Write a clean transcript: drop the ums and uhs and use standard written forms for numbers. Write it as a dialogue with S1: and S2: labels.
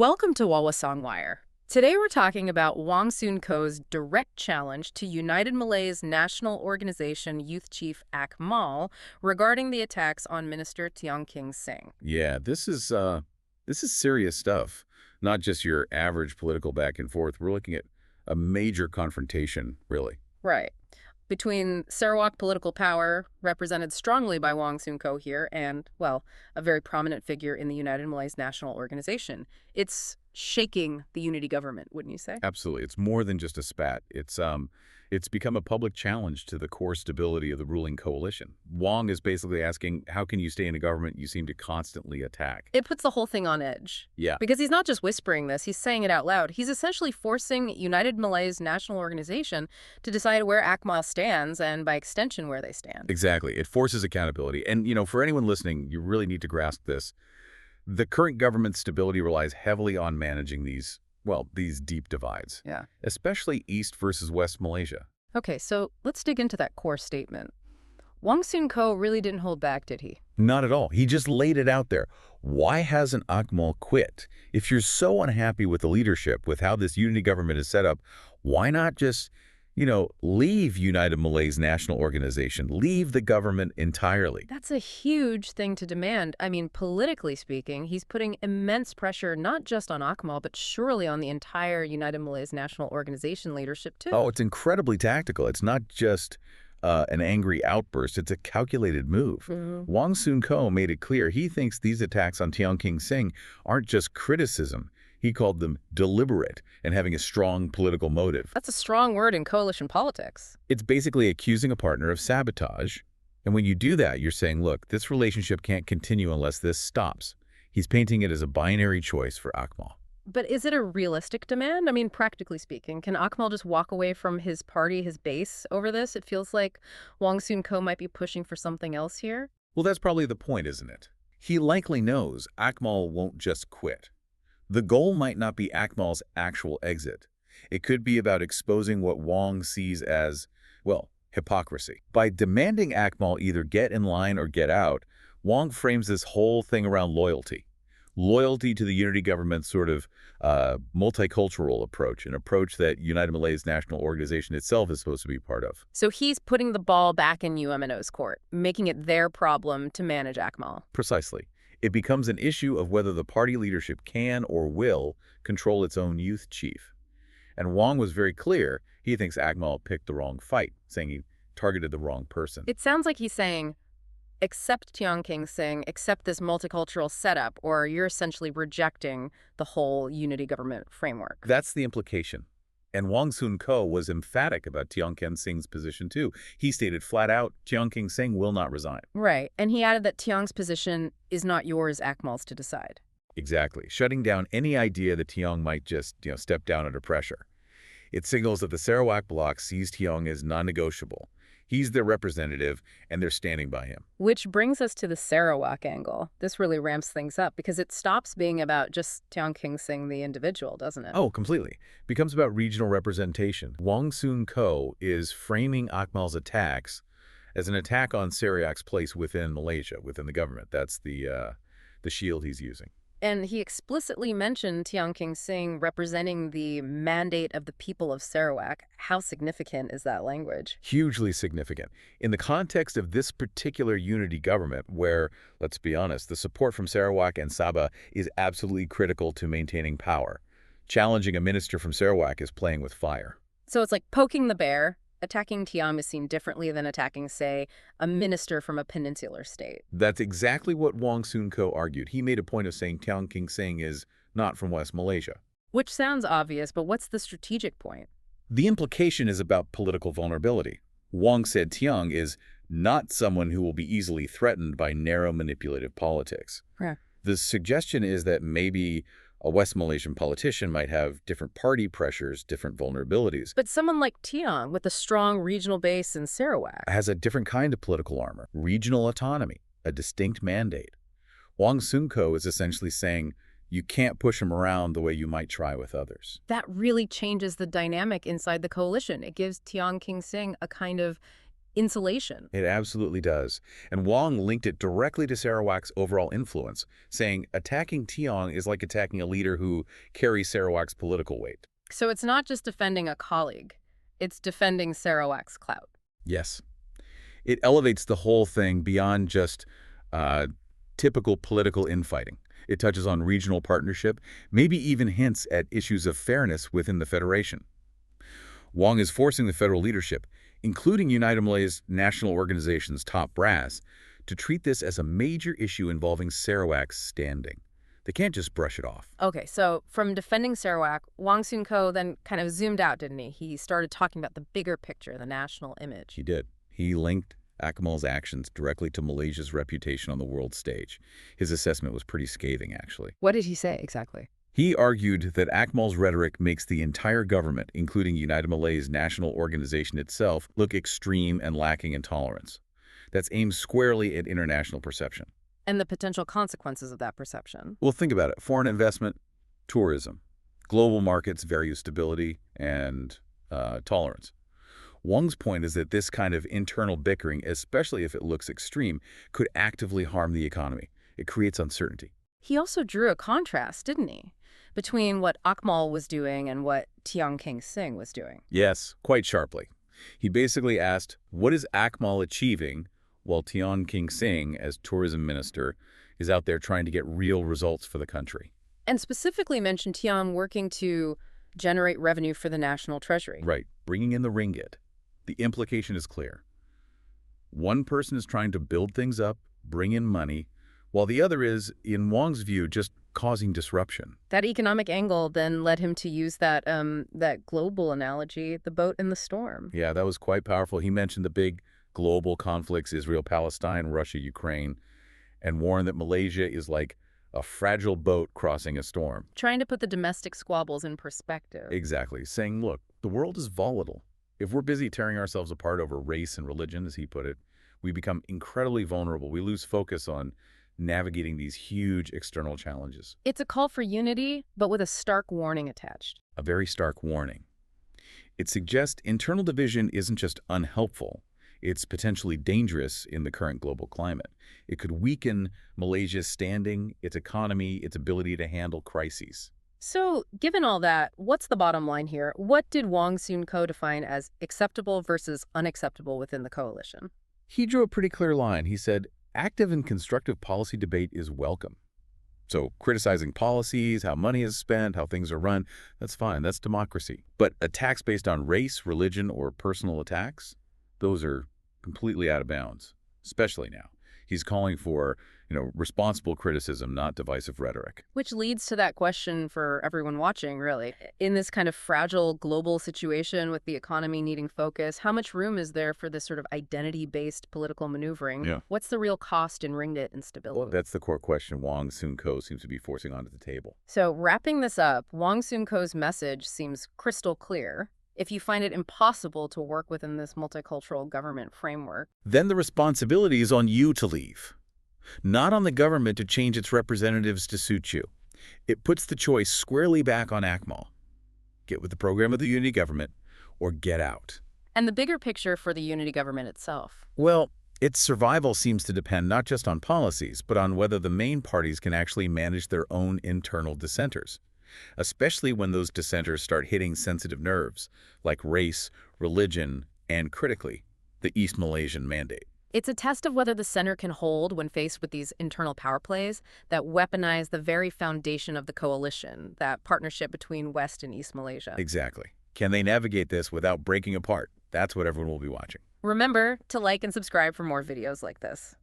S1: Welcome to Wawa Songwire. Today we're talking about Wong Soon Koh's direct challenge to United Malay's National Organization Youth Chief Akmal regarding the attacks on Minister Tiong King Sing.
S2: Yeah, this is serious stuff. Not just your average political back and forth. We're looking at a major confrontation, really.
S1: Right. Between Sarawak political power, represented strongly by Wong Soon Koh here, and, well, a very prominent figure in the United Malay's National Organization. It's shaking the unity government, wouldn't you say?
S2: Absolutely. It's more than just a spat. It's become a public challenge to the core stability of the ruling coalition. Wong is basically asking, how can you stay in a government you seem to constantly attack?
S1: It puts the whole thing on edge.
S2: Yeah.
S1: Because he's not just whispering this, he's saying it out loud. He's essentially forcing United Malay's National Organization to decide where Akmal stands and, by extension, where they stand.
S2: Exactly. It forces accountability. And, for anyone listening, you really need to grasp this. The current government's stability relies heavily on managing these deep divides.
S1: Yeah.
S2: Especially East versus West Malaysia.
S1: Okay, so let's dig into that core statement. Wong Soon Koh really didn't hold back, did he?
S2: Not at all. He just laid it out there. Why hasn't Akmal quit? If you're so unhappy with the leadership, with how this unity government is set up, why not just, leave United Malay's National Organization, leave the government entirely?
S1: That's a huge thing to demand. I mean, politically speaking, he's putting immense pressure not just on Akmal, but surely on the entire United Malay's National Organization leadership, too.
S2: Oh, it's incredibly tactical. It's not just an angry outburst. It's a calculated move. Wong Soon Koh made it clear he thinks these attacks on Tiong King Sing aren't just criticism. He called them deliberate and having a strong political motive.
S1: That's a strong word in coalition politics.
S2: It's basically accusing a partner of sabotage. And when you do that, you're saying, look, this relationship can't continue unless this stops. He's painting it as a binary choice for Akmal.
S1: But is it a realistic demand? I mean, practically speaking, can Akmal just walk away from his party, his base, over this? It feels like Wong Soon Koh might be pushing for something else here.
S2: Well, that's probably the point, isn't it? He likely knows Akmal won't just quit. The goal might not be Akmal's actual exit. It could be about exposing what Wong sees as, hypocrisy. By demanding Akmal either get in line or get out, Wong frames this whole thing around loyalty. Loyalty to the unity government's sort of multicultural approach, an approach that United Malay's National Organization itself is supposed to be part of.
S1: So he's putting the ball back in UMNO's court, making it their problem to manage Akmal.
S2: Precisely. It becomes an issue of whether the party leadership can or will control its own youth chief. And Wong was very clear he thinks Akmal picked the wrong fight, saying he targeted the wrong person.
S1: It sounds like he's saying, accept Tiong King Sing, accept this multicultural setup, or you're essentially rejecting the whole unity government framework.
S2: That's the implication. And Wong Soon Koh was emphatic about Tiong King Sing's position, too. He stated flat out, Tiong King Sing will not resign.
S1: Right. And he added that Tiong's position is not yours, Akmal's, to decide.
S2: Exactly. Shutting down any idea that Tiong might just, step down under pressure. It signals that the Sarawak bloc sees Tiong as non-negotiable. He's their representative, and they're standing by him.
S1: Which brings us to the Sarawak angle. This really ramps things up because it stops being about just Tiong King Sing, the individual, doesn't it?
S2: Oh, completely. Becomes about regional representation. Wong Soon Koh is framing Akmal's attacks as an attack on Sarawak's place within Malaysia, within the government. That's the shield he's using.
S1: And he explicitly mentioned Tiong King Sing representing the mandate of the people of Sarawak. How significant is that language?
S2: Hugely significant. In the context of this particular unity government, where, let's be honest, the support from Sarawak and Sabah is absolutely critical to maintaining power. Challenging a minister from Sarawak is playing with fire.
S1: So it's like poking the bear. Attacking Tiong is seen differently than attacking, say, a minister from a peninsular state.
S2: That's exactly what Wong Soon Koh argued. He made a point of saying Tiong King Sing is not from West Malaysia.
S1: Which sounds obvious, but what's the strategic point?
S2: The implication is about political vulnerability. Wong said Tiong is not someone who will be easily threatened by narrow manipulative politics.
S1: Yeah.
S2: The suggestion is that maybe a West Malaysian politician might have different party pressures, different vulnerabilities.
S1: But someone like Tiong, with a strong regional base in Sarawak,
S2: has a different kind of political armor, regional autonomy, a distinct mandate. Wong Soon Koh is essentially saying, you can't push him around the way you might try with others.
S1: That really changes the dynamic inside the coalition. It gives Tiong King Sing a kind of insulation.
S2: It absolutely does. And Wong linked it directly to Sarawak's overall influence, saying attacking Tiong is like attacking a leader who carries Sarawak's political weight.
S1: So it's not just defending a colleague, it's defending Sarawak's clout.
S2: Yes. It elevates the whole thing beyond just uh, typical political infighting. It touches on regional partnership, maybe even hints at issues of fairness within the Federation. Wong is forcing the federal leadership, including United Malay's national organization's top brass, to treat this as a major issue involving Sarawak's standing. They can't just brush it off.
S1: Okay, so from defending Sarawak, Wong Soon Koh then kind of zoomed out, didn't he? He started talking about the bigger picture, the national image.
S2: He did. He linked Akmal's actions directly to Malaysia's reputation on the world stage. His assessment was pretty scathing, actually.
S1: What did he say exactly?
S2: He argued that Akmal's rhetoric makes the entire government, including United Malay's national organization itself, look extreme and lacking in tolerance. That's aimed squarely at international perception.
S1: And the potential consequences of that perception.
S2: Well, think about it. Foreign investment, tourism, global markets value stability and tolerance. Wong's point is that this kind of internal bickering, especially if it looks extreme, could actively harm the economy. It creates uncertainty.
S1: He also drew a contrast, didn't he, between what Akmal was doing and what Tiong King Sing was doing.
S2: Yes, quite sharply. He basically asked, what is Akmal achieving while Tiong King Sing, as tourism minister, is out there trying to get real results for the country?
S1: And specifically mentioned Tiong working to generate revenue for the national treasury.
S2: Right, bringing in the ringgit. The implication is clear. One person is trying to build things up, bring in money, while the other is, in Wong's view, just causing disruption.
S1: That economic angle then led him to use that global analogy, the boat in the storm.
S2: Yeah, that was quite powerful. He mentioned the big global conflicts, Israel-Palestine, Russia-Ukraine, and warned that Malaysia is like a fragile boat crossing a storm.
S1: Trying to put the domestic squabbles in perspective.
S2: Exactly, saying, look, the world is volatile. If we're busy tearing ourselves apart over race and religion, as he put it, we become incredibly vulnerable. We lose focus on navigating these huge external challenges.
S1: It's a call for unity, but with a stark warning attached.
S2: A very stark warning. It suggests internal division isn't just unhelpful. It's potentially dangerous in the current global climate. It could weaken Malaysia's standing, its economy, its ability to handle crises.
S1: So, given all that, what's the bottom line here? What did Wong Soon Koh define as acceptable versus unacceptable within the coalition?
S2: He drew a pretty clear line. He said, active and constructive policy debate is welcome. So criticizing policies, how money is spent, how things are run, that's fine. That's democracy. But attacks based on race, religion, or personal attacks, those are completely out of bounds, especially now. He's calling for, responsible criticism, not divisive rhetoric.
S1: Which leads to that question for everyone watching, really. In this kind of fragile global situation with the economy needing focus, how much room is there for this sort of identity-based political maneuvering?
S2: Yeah.
S1: What's the real cost in ringgit instability?
S2: Well, that's the core question Wong Soon Koh seems to be forcing onto the table.
S1: So wrapping this up, Wong Soon Koh's message seems crystal clear. If you find it impossible to work within this multicultural government framework,
S2: then the responsibility is on you to leave, not on the government to change its representatives to suit you. It puts the choice squarely back on Akmal. Get with the program of the unity government or get out.
S1: And the bigger picture for the unity government itself?
S2: Well, its survival seems to depend not just on policies, but on whether the main parties can actually manage their own internal dissenters, especially when those dissenters start hitting sensitive nerves, like race, religion, and critically, the East Malaysian Mandate.
S1: It's a test of whether the center can hold when faced with these internal power plays that weaponize the very foundation of the coalition, that partnership between West and East Malaysia.
S2: Exactly. Can they navigate this without breaking apart? That's what everyone will be watching.
S1: Remember to like and subscribe for more videos like this.